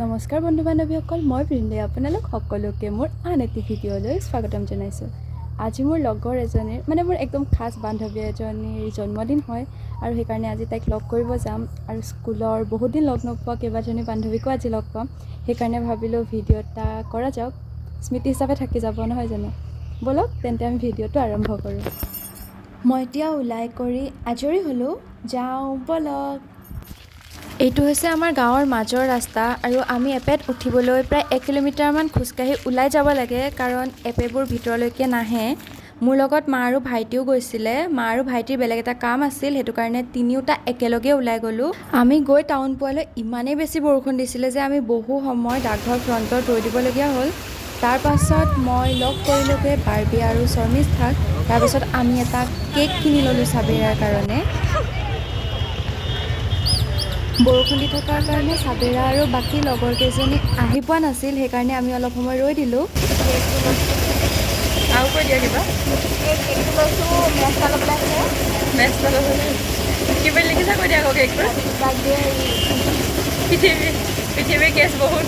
নমস্কাৰ বন্ধু বান্ধৱীসকল, মই বৃন্দাই আপোনালোক সকলোকে মোৰ আন এটি ভিডিঅ'লৈ স্বাগতম জনাইছোঁ। আজি মোৰ লগৰ এজনীৰ মোৰ একদম খাস বান্ধৱী এজনীৰ জন্মদিন হয় আৰু সেইকাৰণে আজি তাইক লগ কৰিব যাম আৰু স্কুলৰ বহুত দিন লগ নোপোৱা কেইবাজনী বান্ধৱীকো আজি লগ পাম। সেইকাৰণে ভাবিলোঁ ভিডিঅ' এটা কৰা যাওক, স্মৃতি হিচাপে থাকি যাব নহয় জানো। ব'লক তেন্তে আমি ভিডিঅ'টো আৰম্ভ কৰোঁ। মই এতিয়া ওলাই কৰি আজৰি হ'লোঁ, যাওঁ ব'লক। এইটো হৈছে আমাৰ গাঁৱৰ মাজৰ ৰাস্তা আৰু আমি এপেত উঠিবলৈ প্ৰায় 1 কিলোমিটাৰমান খোজকাঢ়ি ওলাই যাব লাগে, কাৰণ এপেবোৰ ভিতৰলৈকে নাহে। মোৰ লগত মা আৰু ভাইটিও গৈছিলে। মা আৰু ভাইটিৰ বেলেগ এটা কাম আছিল, সেইটো কাৰণে তিনিওটা একেলগে ওলাই গ'লোঁ। আমি গৈ টাউন পোৱালৈ ইমানেই বেছি বৰষুণ দিছিলে যে আমি বহু সময় ডাকঘৰ ফ্ৰণ্টত ৰৈ দিবলগীয়া হ'ল। তাৰ পাছত মই লগ কৰিলোঁগৈ বাৰ্বি আৰু শৰ্মিষ্ঠাক। তাৰপাছত আমি এটা কেক কিনি ল'লোঁ চাবেৰাৰ কাৰণে। বৰষুণ দি থকাৰ কাৰণে চাবেৰা আৰু বাকী লগৰ কেইজনী আহি পোৱা নাছিল, সেইকাৰণে আমি অলপ সময় ৰৈ দিলোঁ। আৰু কৈ দিয়া কিবা। কি বুলি লিখিছা কৈ দিয়া আকৌ কেকটো। পৃথিৱীৰ কেছ বহুত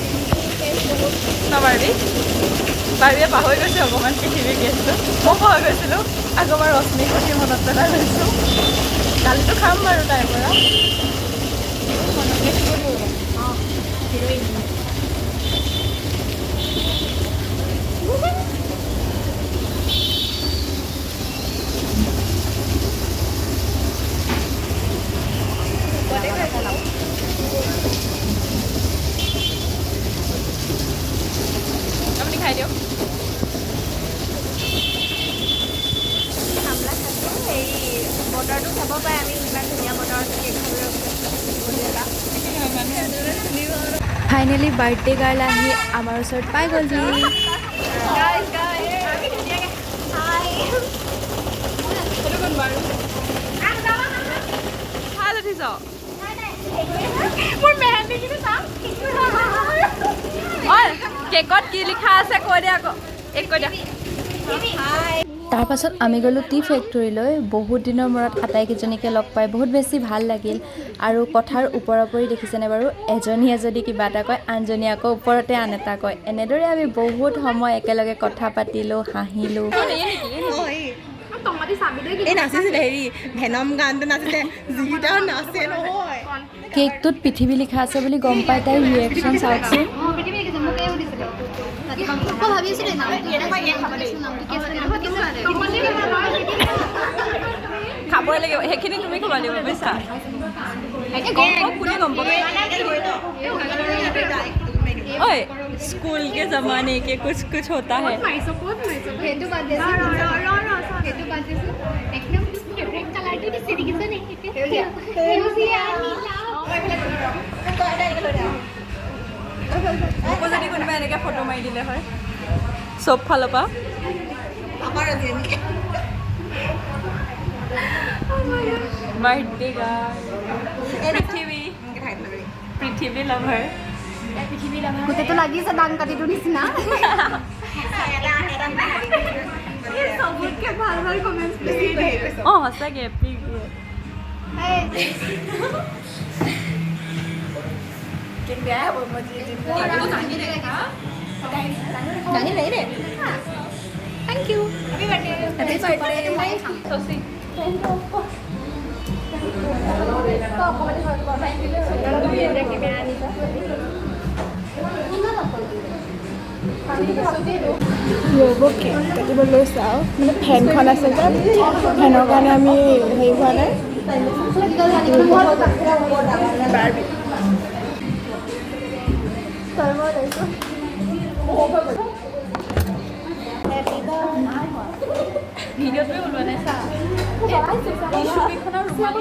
বাৰ্বি বাৰ্বিয়ে পাহৰি গৈছে অকণমান পৃথিৱীৰ কেছটো। মই পাহৰি গৈছিলোঁ, আগৰবাৰ ৰশ্মিক সৈতে মনত পেলাই গৈছোঁ। কালিতো খাম বাৰু তাইৰ পৰা। আপুনি খাই দিয়ক। বতৰটো চাব পাৰে, আমি ইমান ধুনীয়া বতৰত কেক খাবলৈ। ফাইনেলি বাৰ্থডে গাৰ্ল আহি আমাৰ ওচৰত পাই গ'লহি। ভাল উঠিছ। কেকত কি লিখা আছে কৈ দিয়া আকৌ। কৈ দিয়া। তাৰপাছত আমি গ'লোঁ টি ফেক্টৰীলৈ। বহুত দিনৰ মূৰত আটাইকেইজনীকে লগ পাই বহুত বেছি ভাল লাগিল। আৰু কথাৰ ওপৰা-ওপৰি দেখিছেনে বাৰু, এজনীয়ে যদি কিবা এটা কয় আনজনীয়ে আকৌ ওপৰতে আন এটা কয়। এনেদৰে আমি বহুত সময় একেলগে কথা পাতিলোঁ, হাঁহিলোঁ। এই নাচিছিলে হেৰি ভেনম গানটো নাচিছিলে, যিকেইটা নাচে নহয়। কেকটোত পৃথিৱী লিখা আছে বুলি গম পাই তাইৰ ৰিয়েকশ্যন চাওকচোন। খাবই লাগিব, সেইখিনি তুমি খাব লাগিব বুজিছা। কোনে গম পাব। ঐ স্কুল के जमाने के कुछ कुछ होता है। মোকো যদি কোনোবা এনেকৈ ফটো মাৰি দিলে হয় চব ফালৰ পৰা। বাৰ্থডে গাৰ্ল পৃথিৱী লাভাৰ। গোটেইটো লাগিছে দাং কাটিটো নিচিনা। অঁ সঁচাকৈ এপিক দিয়ে। Thank you. Happy birthday. Cake কাটিব লৈছোঁ আৰু ফেনখন আছে যে, ফেনৰ কাৰণে আমি হেৰি হোৱা নাই। ভিডিঅ'টোৱে ওলোৱা নাই চা। চুলিখনৰ ৰুমালি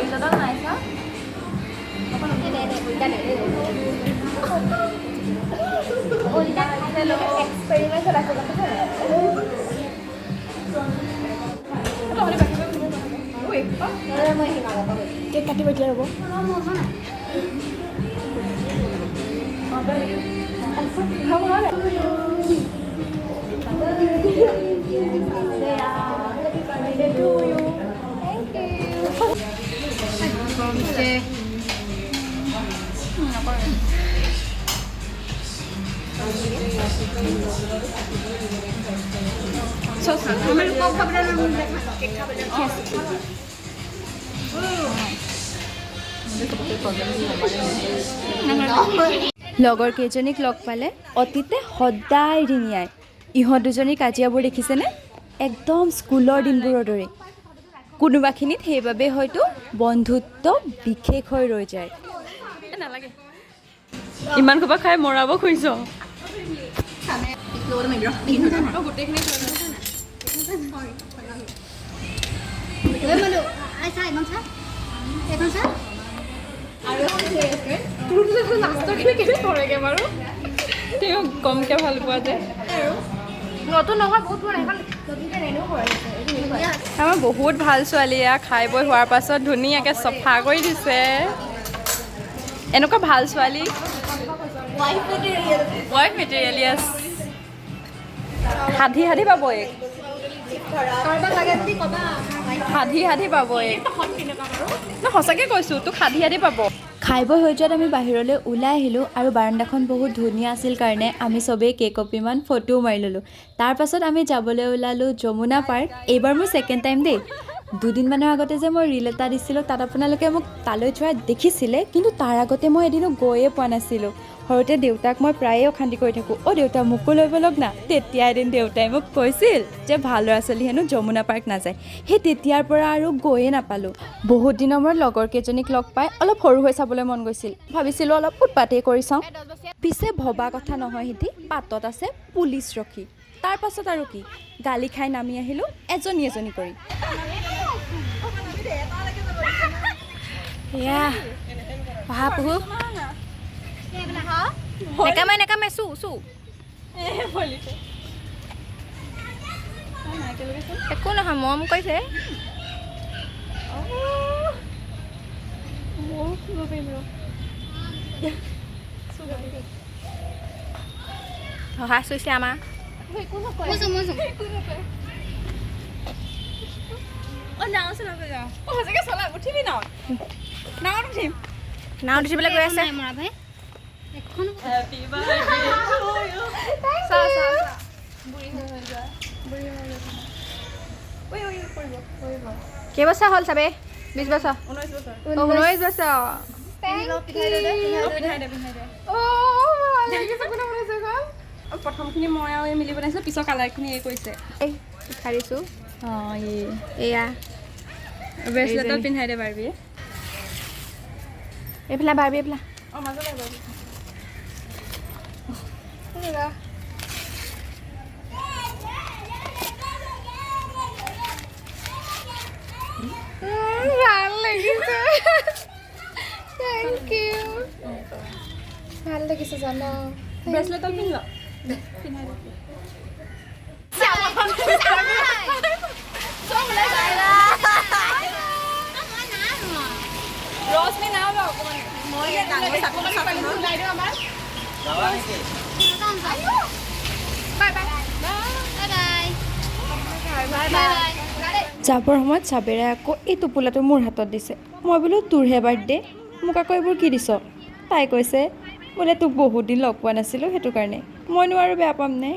এইজনক নাই চা। কেক কাটিব এতিয়া ৰ'ব। লগৰ কেইজনীক লগ পালে অতীতে সদায় ৰিঙিয়াই। ইহঁত দুজনীৰ কাজিয়াবোৰ দেখিছেনে? একদম স্কুলৰ দিনবোৰৰ দৰে। কোনোবাখিনিত সেইবাবে হয়তো বন্ধুত্ব বিশেষ হৈ ৰৈ যায়। নালাগে ইমান সোপা খাই মৰাব খুজিছ তেওঁ কমকে ভাল পোৱা যায় আমাৰ বহুত ভাল ছোৱালী খাই বৈ হোৱাৰ পাছত ধুনীয়াকৈ চফা কৰি দিছে এনেকুৱা ভাল ছোৱালী ৱাইফ মেটেৰিয়েলিয়াছ সাধি সাধি পাব এক সাধি পাব এক সঁচাকৈ কৈছোঁ তোক সাধি পাব খাই বৈ হৈ যোৱাত আমি বাহিৰলৈ ওলাই আহিলোঁ আৰু বাৰাণ্ডাখন বহুত ধুনীয়া আছিল কাৰণে আমি চবেই কেইকপিমান ফটোও মাৰি ল'লোঁ। তাৰপাছত আমি যাবলৈ ওলালোঁ যমুনা পাৰ্ক। এইবাৰ মোৰ ছেকেণ্ড টাইম দেই। দুদিনমানৰ আগতে যে মই ৰীল এটা দিছিলোঁ তাত আপোনালোকে মোক তালৈ যোৱা দেখিছিলে, কিন্তু তাৰ আগতে মই এদিনো গৈয়ে পোৱা নাছিলোঁ। সৰুতে দেউতাক মই প্ৰায়ে অশান্তি কৰি থাকোঁ, অ' দেউতা মোকো লৈ ব'লক না। তেতিয়া এদিন দেউতাই মোক কৈছিল যে ভাল ল'ৰা ছোৱালী হেনো যমুনা পাৰ্ক নাযায়। সেই তেতিয়াৰ পৰা আৰু গৈয়ে নাপালোঁ। বহুত দিনৰ মূৰত লগৰ কেইজনীক লগ পাই অলপ সৰু হৈ চাবলৈ মন গৈছিল। ভাবিছিলোঁ অলপ উৎপাতেই কৰি চাওঁ। পিছে ভবা কথা নহয় সিহঁতি পাতত আছে পুলিচ ৰখি। তাৰ পাছত আৰু কি, গালি খাই নামি আহিলোঁ এজনী এজনী কৰি। পঢ়া নেকামে চু একো নহয় মৰম কৰিছে সহায় চুইছে আমাৰ নাও উঠিবলৈ গৈ আছে কেইবছৰ হ'ল চাবে 20 বছৰ 19 বছৰ প্ৰথমখিনি মই আৰু মিলি বনাইছোঁ, পিছৰ কালাৰখিনি এই কৰিছে। খাৰিছোঁ অঁ এয়া ব্ৰেচলেটত পিন্ধাই দে বাৰ্বিয়ে। এইফালে বাৰ্বি এইফালে অঁ মাজলৈ বাৰ্বি ভাল লাগিছে থেংক ইউ ভাল লাগিছে জানো ব্ৰেচলেটত পিন্ধ পিন্ধাই দে ৰশ্মি নাও বা অকণমান যাবৰ সময়ত চাবেৰে আকৌ এই টোপোলাটো মোৰ হাতত দিছে। মই বোলো তোৰহে বাৰ্থডে, মোক আকৌ এইবোৰ কি দিছ? তাই কৈছে বোলে তোক বহুত দিন লগ পোৱা নাছিলোঁ সেইটো কাৰণে। মইনো আৰু বেয়া পাম নে?